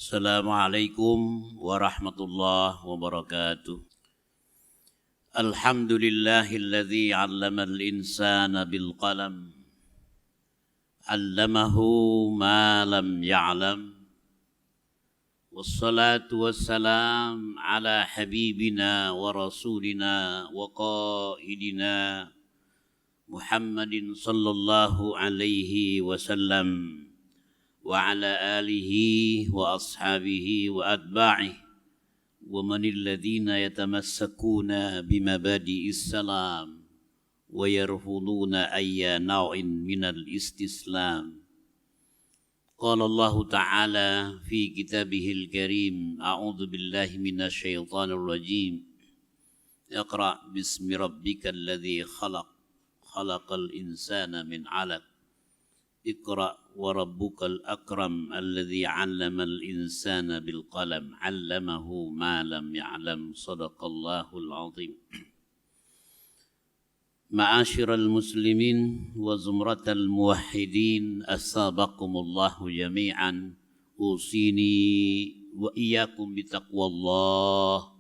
Assalamualaikum warahmatullahi wabarakatuh. Alhamdulillahilladzi 'allamal insana bil qalam. 'Allamahu ma lam ya'lam. Wassalatu wassalam ala habibina wa rasulina wa qaidina Muhammadin sallallahu alaihi wasallam wa ala alihi wa ashabihi wa atba'ihi wa manil ladzina yatamassakuna bimabadi'is salam wa yarfuduna ayya naw'in minal istislam. Qala Allah Ta'ala fi kitabihil karim, a'udzu billahi minasy syaithanir rajim. Iqra' bismi rabbikal ladzi khalaq, khalaqal insana min 'alaq. Iqra' wa rabbukal akram alladzi 'allamal insana bil qalam 'allamahu ma lam ya'lam. Shadaqallahul 'azim. Ma'asyiral muslimin wa zumratal muwahhidin, assalamualaikum jami'an. Usini wa iyyakum bitaqwallah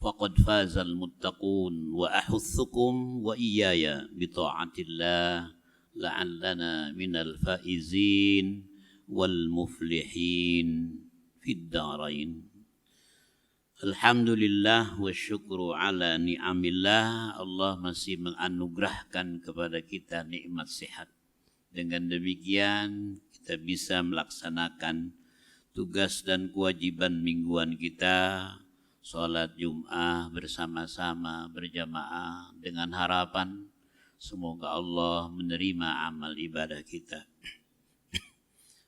faqad fazal muttaqun wa ahutsukum wa iyaya bita'atillah la'allana minal faizin wal muflihin fid darain. Alhamdulillah wa syukru ala ni'amillah. Allah masih menganugerahkan kepada kita nikmat sehat. Dengan demikian kita bisa melaksanakan tugas dan kewajiban mingguan kita, sholat Jum'ah bersama-sama berjamaah, dengan harapan semoga Allah menerima amal ibadah kita,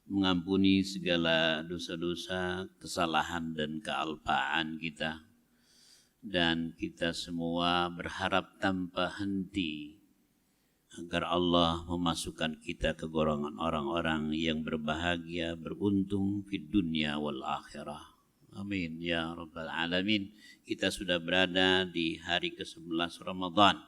mengampuni segala dosa-dosa, kesalahan dan kealpaan kita. Dan kita semua berharap tanpa henti agar Allah memasukkan kita ke golongan orang-orang yang berbahagia, beruntung di dunia wal akhirah. Amin ya rabbal alamin. Kita sudah berada di hari ke-11 Ramadan.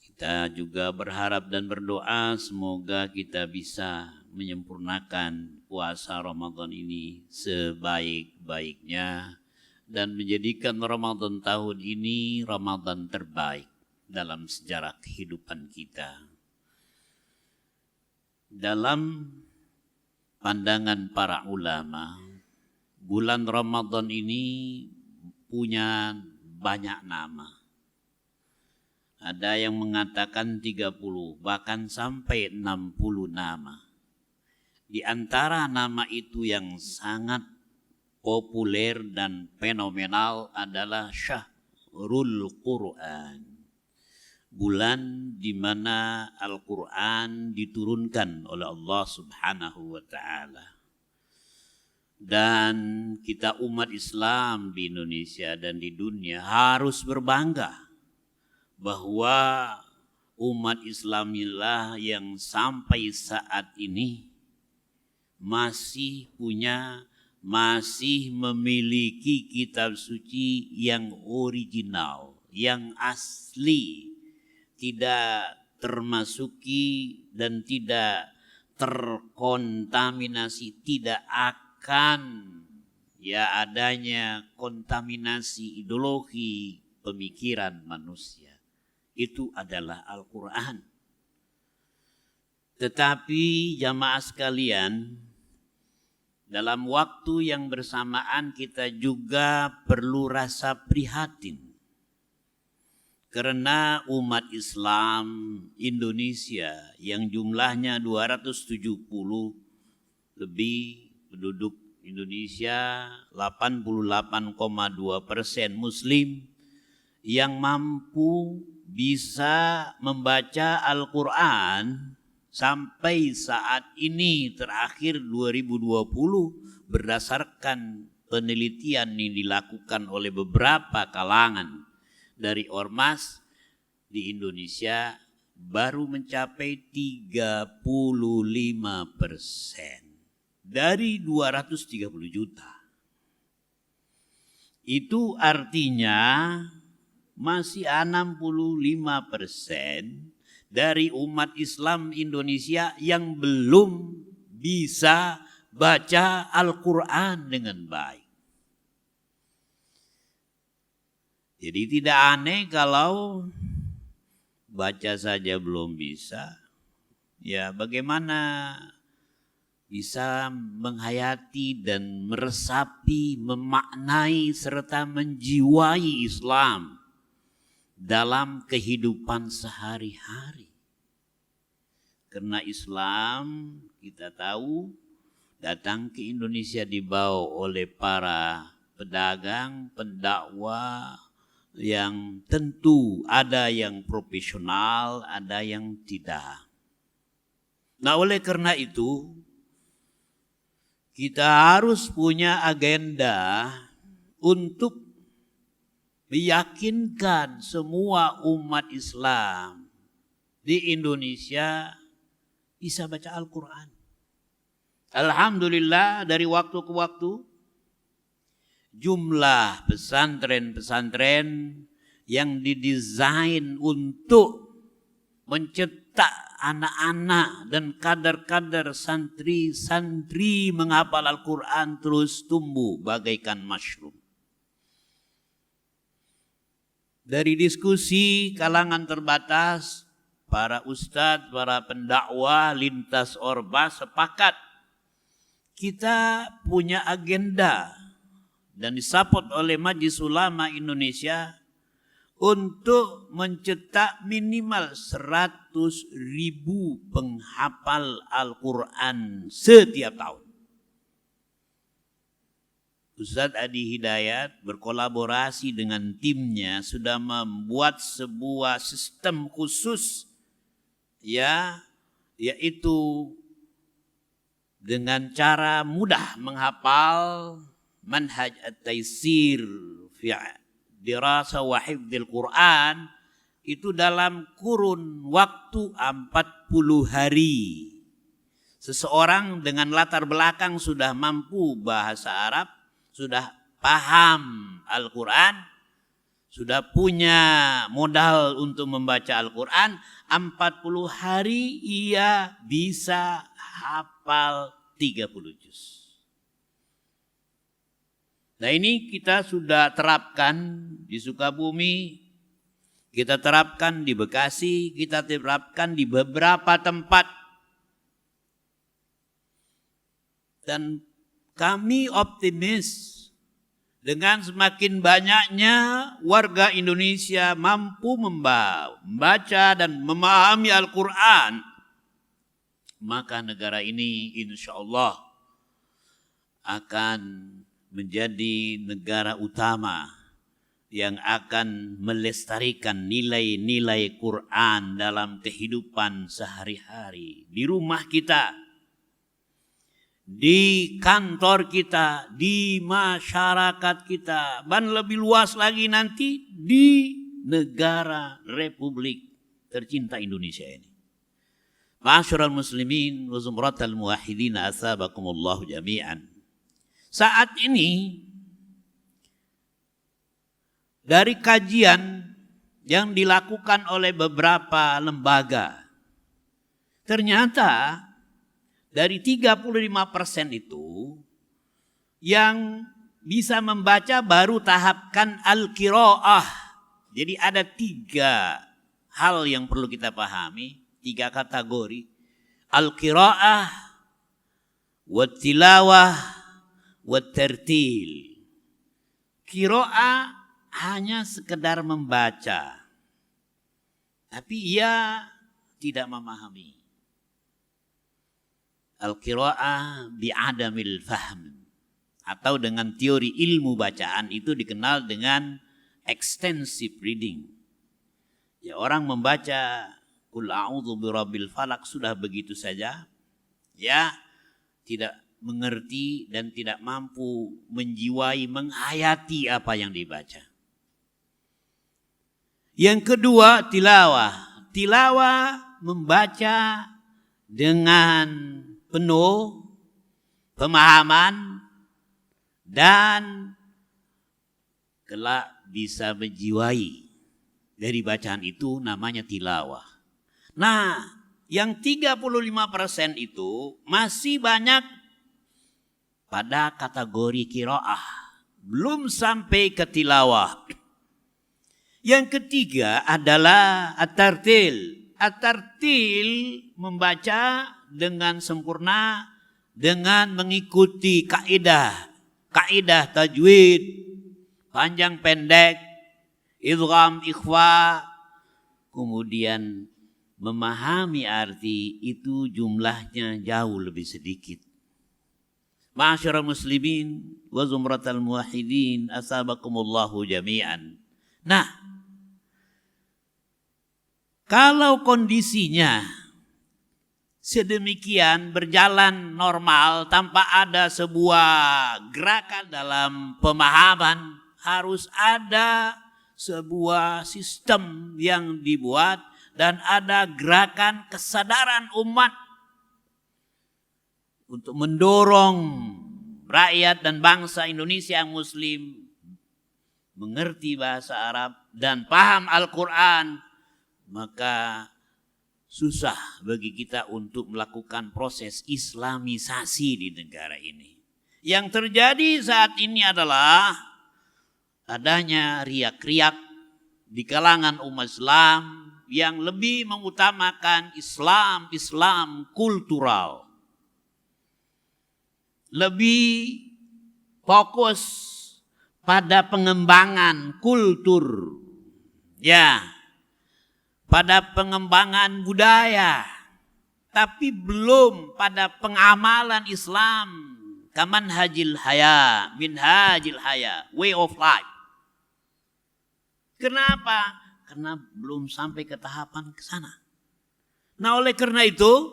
Kita juga berharap dan berdoa semoga kita bisa menyempurnakan puasa Ramadan ini sebaik-baiknya dan menjadikan Ramadan tahun ini Ramadan terbaik dalam sejarah kehidupan kita. Dalam pandangan para ulama, bulan Ramadan ini punya banyak nama. Ada yang mengatakan 30, bahkan sampai 60 nama. Di antara nama itu yang sangat populer dan fenomenal adalah Syahrul Quran. Bulan di mana Al-Quran diturunkan oleh Allah Subhanahu wa Ta'ala. Dan kita umat Islam di Indonesia dan di dunia harus berbangga bahwa umat Islamilah yang sampai saat ini masih memiliki kitab suci yang original, yang asli, tidak termasuki dan tidak terkontaminasi, tidak akan adanya kontaminasi ideologi pemikiran manusia. Itu adalah Al-Quran. Tetapi jamaah sekalian, dalam waktu yang bersamaan kita juga perlu rasa prihatin. Karena umat Islam Indonesia yang jumlahnya 270 lebih penduduk Indonesia, 88,2% Muslim, yang mampu bisa membaca Al-Quran sampai saat ini terakhir 2020 berdasarkan penelitian yang dilakukan oleh beberapa kalangan dari ormas di Indonesia baru mencapai 35% dari 230 juta. Itu artinya masih 65% dari umat Islam Indonesia yang belum bisa baca Al-Quran dengan baik. Jadi tidak aneh kalau baca saja belum bisa, ya bagaimana bisa menghayati dan meresapi, memaknai serta menjiwai Islam dalam kehidupan sehari-hari. Karena Islam kita tahu datang ke Indonesia dibawa oleh para pedagang, pendakwah yang tentu ada yang profesional, ada yang tidak. Nah, oleh karena itu kita harus punya agenda untuk meyakinkan semua umat Islam di Indonesia bisa baca Al-Quran. Alhamdulillah dari waktu ke waktu jumlah pesantren-pesantren yang didesain untuk mencetak anak-anak dan kader-kader santri-santri menghafal Al-Quran terus tumbuh bagaikan mushroom. Dari diskusi kalangan terbatas, para ustadz, para pendakwah lintas ormas sepakat kita punya agenda dan disupport oleh Majelis Ulama Indonesia untuk mencetak minimal 100.000 penghafal Al-Quran setiap tahun. Ustadz Adi Hidayat berkolaborasi dengan timnya sudah membuat sebuah sistem khusus, yaitu dengan cara mudah menghafal manhaj at-taysir fi dirasa wa hifdzil Quran itu dalam kurun waktu 40 hari. Seseorang dengan latar belakang sudah mampu bahasa Arab, sudah paham Al-Quran, sudah punya modal untuk membaca Al-Quran, 40 hari ia bisa hafal 30 juz. Nah ini kita sudah terapkan di Sukabumi, kita terapkan di Bekasi, kita terapkan di beberapa tempat. Dan kami optimis dengan semakin banyaknya warga Indonesia mampu membaca dan memahami Al-Quran, maka negara ini insya Allah akan menjadi negara utama yang akan melestarikan nilai-nilai Quran dalam kehidupan sehari-hari. Di rumah kita, di kantor kita, di masyarakat kita, dan lebih luas lagi nanti di negara Republik tercinta Indonesia ini. Ma'asyiral muslimin wa zumratal muwahhidin asabakumullahu jami'an. Saat ini dari kajian yang dilakukan oleh beberapa lembaga, ternyata dari 35% itu yang bisa membaca baru tahapkan al-qiraah. Jadi ada 3 hal yang perlu kita pahami, 3 kategori. Al-qiraah, wat-tilawah, wat-tartil. Qiraah hanya sekedar membaca, tapi ia tidak memahami. Al-qiraah bi'adamil fahm, atau dengan teori ilmu bacaan itu dikenal dengan extensive reading. Ya, orang membaca Qul a'udzu birabbil falaq sudah begitu saja, ya tidak mengerti dan tidak mampu menjiwai, menghayati apa yang dibaca. Yang kedua, tilawah. Tilawah membaca dengan penuh pemahaman dan kelak bisa menjiwai dari bacaan itu, namanya tilawah. Nah, yang 35% itu masih banyak pada kategori qiraah, belum sampai ke tilawah. Yang ketiga adalah at-tartil. At-tartil membaca dengan sempurna dengan mengikuti kaidah tajwid, panjang pendek, idgham, ikhfa, kemudian memahami arti itu jumlahnya jauh lebih sedikit. Ma'asyiral muslimin wa zumratal muwahhidin, asabakumullahu jami'an. Nah, kalau kondisinya sedemikian berjalan normal tanpa ada sebuah gerakan dalam pemahaman, harus ada sebuah sistem yang dibuat dan ada gerakan kesadaran umat untuk mendorong rakyat dan bangsa Indonesia yang muslim mengerti bahasa Arab dan paham Al-Quran, maka susah bagi kita untuk melakukan proses islamisasi di negara ini. Yang terjadi saat ini adalah adanya riak-riak di kalangan umat Islam yang lebih mengutamakan Islam kultural. Lebih fokus pada pengembangan kultur. Ya, pada pengembangan budaya, tapi belum pada pengamalan Islam, kamanhajil haya, minhajil haya, way of life. Kenapa? Karena belum sampai ke tahapan ke sana. Nah, oleh karena itu,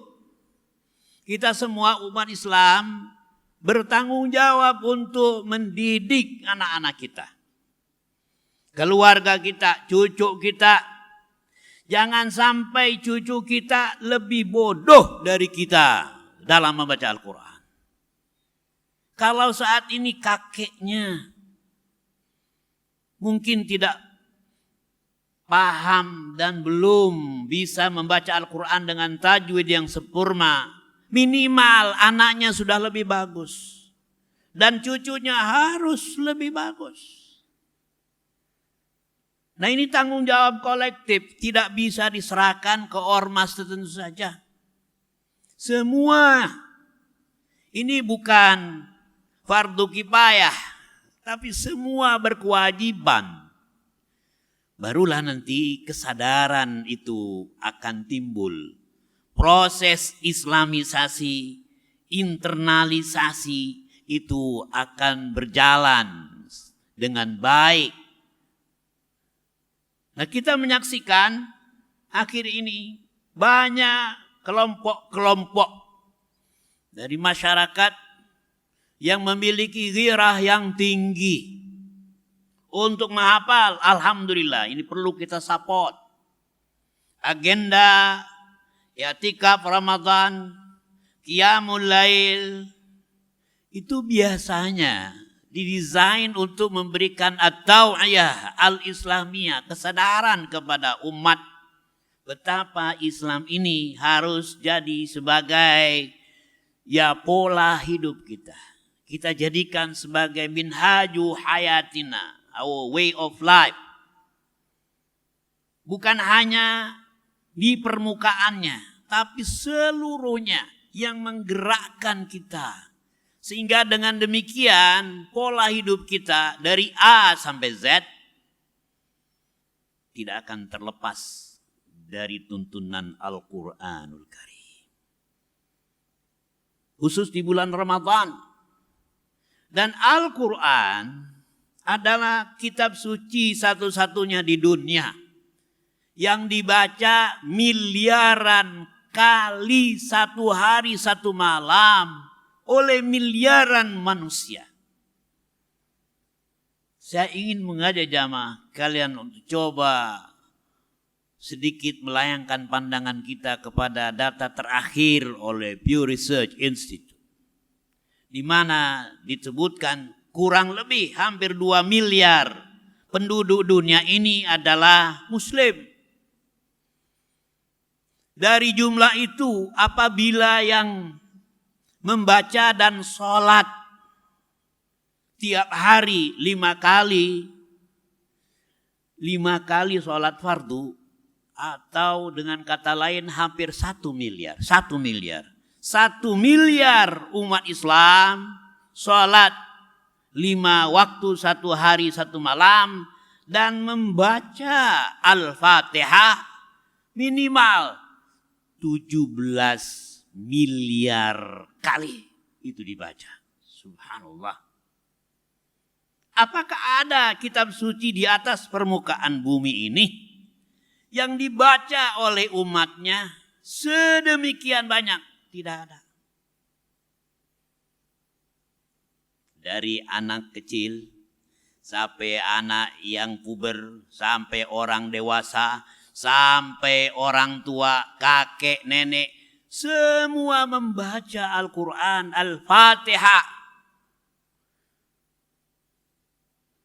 kita semua umat Islam bertanggung jawab untuk mendidik anak-anak kita, keluarga kita, cucu kita. Jangan sampai cucu kita lebih bodoh dari kita dalam membaca Al-Quran. Kalau saat ini kakeknya mungkin tidak paham dan belum bisa membaca Al-Quran dengan tajwid yang sempurna, minimal anaknya sudah lebih bagus. Dan cucunya harus lebih bagus. Nah, ini tanggung jawab kolektif, tidak bisa diserahkan ke ormas tertentu saja. Semua ini bukan fardu kifayah, tapi semua berkewajiban. Barulah nanti kesadaran itu akan timbul. Proses islamisasi, internalisasi itu akan berjalan dengan baik. Nah, kita menyaksikan akhir ini banyak kelompok-kelompok dari masyarakat yang memiliki ghirah yang tinggi untuk menghafal. Alhamdulillah, ini perlu kita support. Agenda i'tikaf Ramadan, qiyamul lail, itu biasanya didesain untuk memberikan at-tau'iyah al-islamiyah, kesadaran kepada umat betapa Islam ini harus jadi sebagai pola hidup kita. Kita jadikan sebagai minhaju hayatina, our way of life. Bukan hanya di permukaannya, tapi seluruhnya yang menggerakkan kita. Sehingga dengan demikian pola hidup kita dari A sampai Z tidak akan terlepas dari tuntunan Al-Quranul Karim. Khusus di bulan Ramadan. Dan Al-Quran adalah kitab suci satu-satunya di dunia yang dibaca miliaran kali satu hari satu malam oleh miliaran manusia. Saya ingin mengajak jamaah kalian untuk coba sedikit melayangkan pandangan kita kepada data terakhir oleh Pew Research Institute, di mana disebutkan kurang lebih hampir 2 miliar penduduk dunia ini adalah Muslim. Dari jumlah itu, apabila yang membaca dan sholat tiap hari 5 kali, 5 kali sholat fardu, atau dengan kata lain hampir 1 miliar. 1 miliar. 1 miliar umat Islam sholat 5 waktu 1 hari 1 malam dan membaca Al-Fatihah minimal 17 miliar kali itu dibaca. Subhanallah. Apakah ada kitab suci di atas permukaan bumi ini yang dibaca oleh umatnya sedemikian banyak? Tidak ada. Dari anak kecil sampai anak yang puber, sampai orang dewasa, sampai orang tua, kakek, nenek, semua membaca Al-Quran, Al-Fatihah.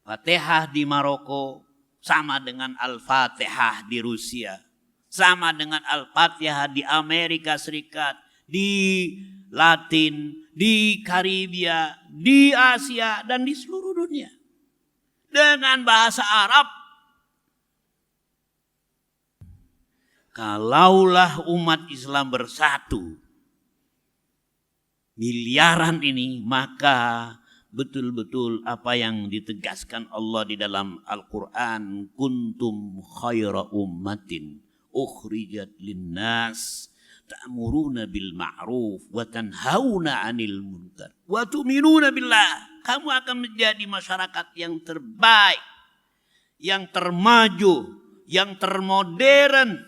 Fatihah di Maroko sama dengan Al-Fatihah di Rusia, sama dengan Al-Fatihah di Amerika Serikat, di Latin, di Karibia, di Asia, dan di seluruh dunia. Dengan bahasa Arab. Kalaulah umat Islam bersatu, miliaran ini, maka betul-betul apa yang ditegaskan Allah di dalam Al-Quran, kuntum khaira ummatin ukhrijat linnas ta'muruna bil ma'ruf wa tanhauna 'anil munkar wa tu'minuna billah. Kamu akan menjadi masyarakat yang terbaik, yang termaju, yang termodern,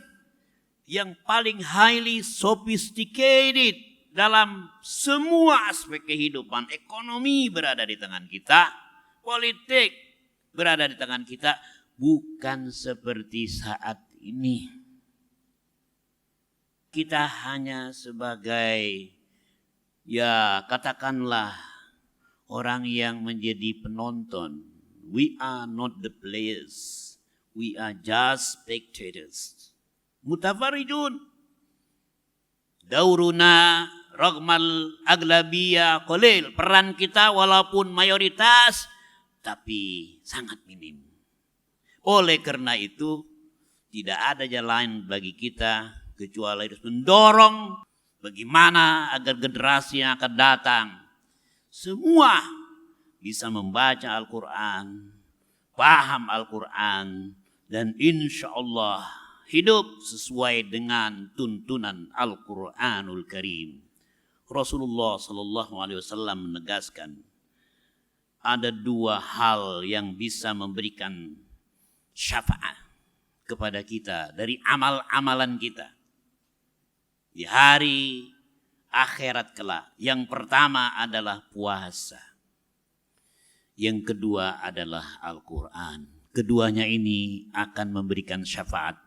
yang paling highly sophisticated dalam semua aspek kehidupan. Ekonomi berada di tangan kita, politik berada di tangan kita, bukan seperti saat ini. Kita hanya sebagai, ya katakanlah, orang yang menjadi penonton. We are not the players, we are just spectators. Mutafarijun. Dauruna ragmal aglabiyah qalil. Peran kita walaupun mayoritas tapi sangat minim. Oleh karena itu tidak ada jalan lain bagi kita kecuali harus mendorong bagaimana agar generasi yang akan datang semua bisa membaca Al-Quran, paham Al-Quran, dan insya Allah hidup sesuai dengan tuntunan Al-Quranul Karim. Rasulullah SAW menegaskan ada 2 hal yang bisa memberikan syafaat kepada kita dari amal-amalan kita di hari akhirat kelak. Yang pertama adalah puasa. Yang kedua adalah Al-Quran. Keduanya ini akan memberikan syafaat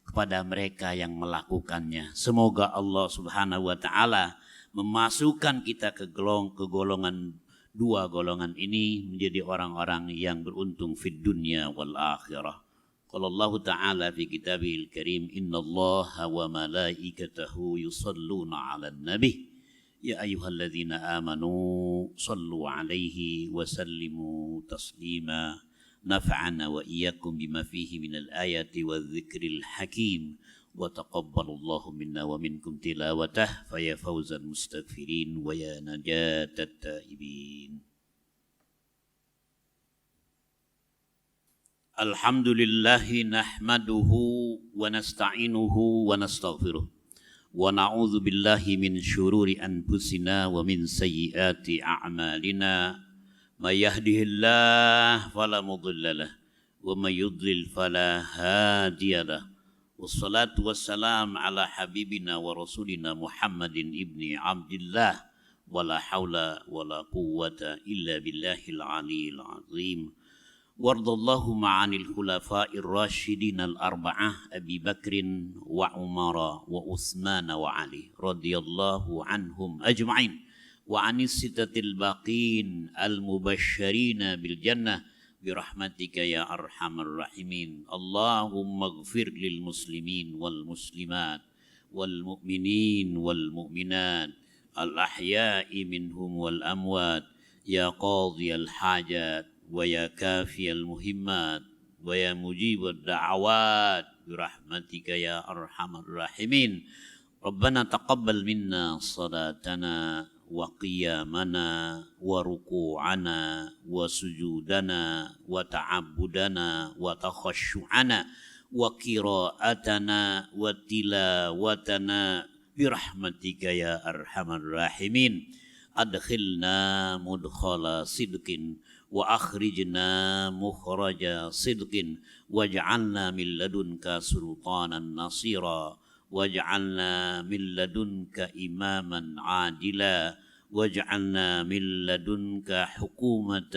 kepada mereka yang melakukannya. Semoga Allah Subhanahu wa taala memasukkan kita ke golongan 2 golongan ini menjadi orang-orang yang beruntung fid dunya wal akhirah. Qala Allah taala fi kitabihil karim, innallaha wa malaikatahu yusalluna 'alan nabi ya ayyuhalladzina amanu sallu 'alaihi wa sallimu taslima. نفعنا وإياكم بما فيه من الآيات والذكر الحكيم وتقبل الله منا ومنكم تلاوته فيا فوز المستغفرين ويا نجاة التائبين. الحمد لله نحمده ونستعينه ونستغفره ونعوذ بالله من شرور أنفسنا ومن سيئات أعمالنا. ما يهده الله فلا مضل له ومن يضلل فلا هادي له والصلاة والسلام على حبيبنا ورسولنا محمد ابن عبد الله ولا حول ولا قوة إلا بالله العلي العظيم. وارض اللهم عن الخلفاء الراشدين الأربعة أبي بكر وعمر وعثمان وعلي رضي الله عنهم أجمعين وعن الستة الباقين المبشرين بالجنة برحمتك يا أرحم الراحمين. اللهم اغفر للمسلمين والمسلمات والمؤمنين والمؤمنات الأحياء منهم والأموات يا قاضي الحاجات ويا كافي المهمات ويا مجيب الدعوات برحمتك يا أرحم الراحمين ربنا تقبل منا صلاتنا وقيامنا وركوعنا وسجودنا وتعبدنا وتخشعنا وقراءتنا وتلاوتنا برحمتك يا أرحم الراحمين أدخلنا مدخل صدق وأخرجنا مخرج صدق واجعلنا من لدنك سلطانا نصيرا واجعلنا من لدنك إماما عادلا واجعلنا من لدنك حكومة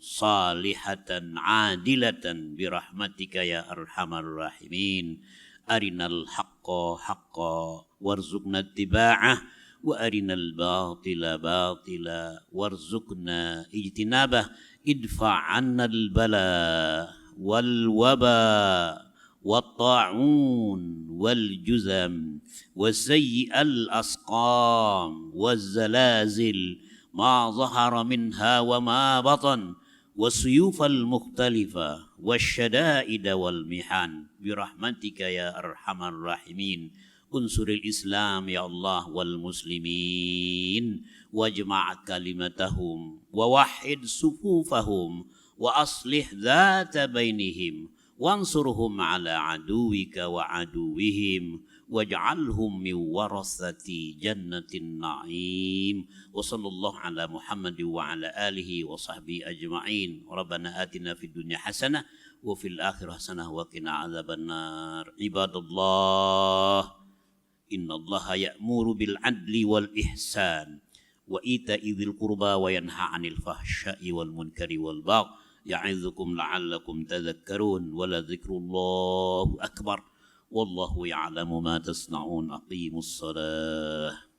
صالحة عادلة برحمتك يا أرحم الراحمين أرنا الحق حقا وارزقنا اتباعه وأرنا الباطل باطلا وارزقنا اجتنابه ادفع عنا البلاء والوباء والطاعون والجذم وسيء الأسقام والزلازل ما ظهر منها وما بطن والسيوف المختلفة والشدائد والمحن برحمتك يا أرحم الراحمين انصر الإسلام يا الله والمسلمين واجمع كلمتهم ووحد صفوفهم وأصلح ذات بينهم وانصرهم على عدوك وعدوهم واجعلهم من ورثة جنة النعيم وصلى الله على محمد وعلى آله وصحبه أجمعين ربنا آتنا في الدنيا حسنة وفي الآخرة حسنة وقنا عذاب النار عباد الله إن الله يأمر بالعدل والإحسان وإيتاء ذي القربى وينهى عن الفحشاء والمنكر والبغي يعظكم لعلكم تذكرون ولذكر الله أكبر والله يعلم ما تصنعون أقيموا الصلاة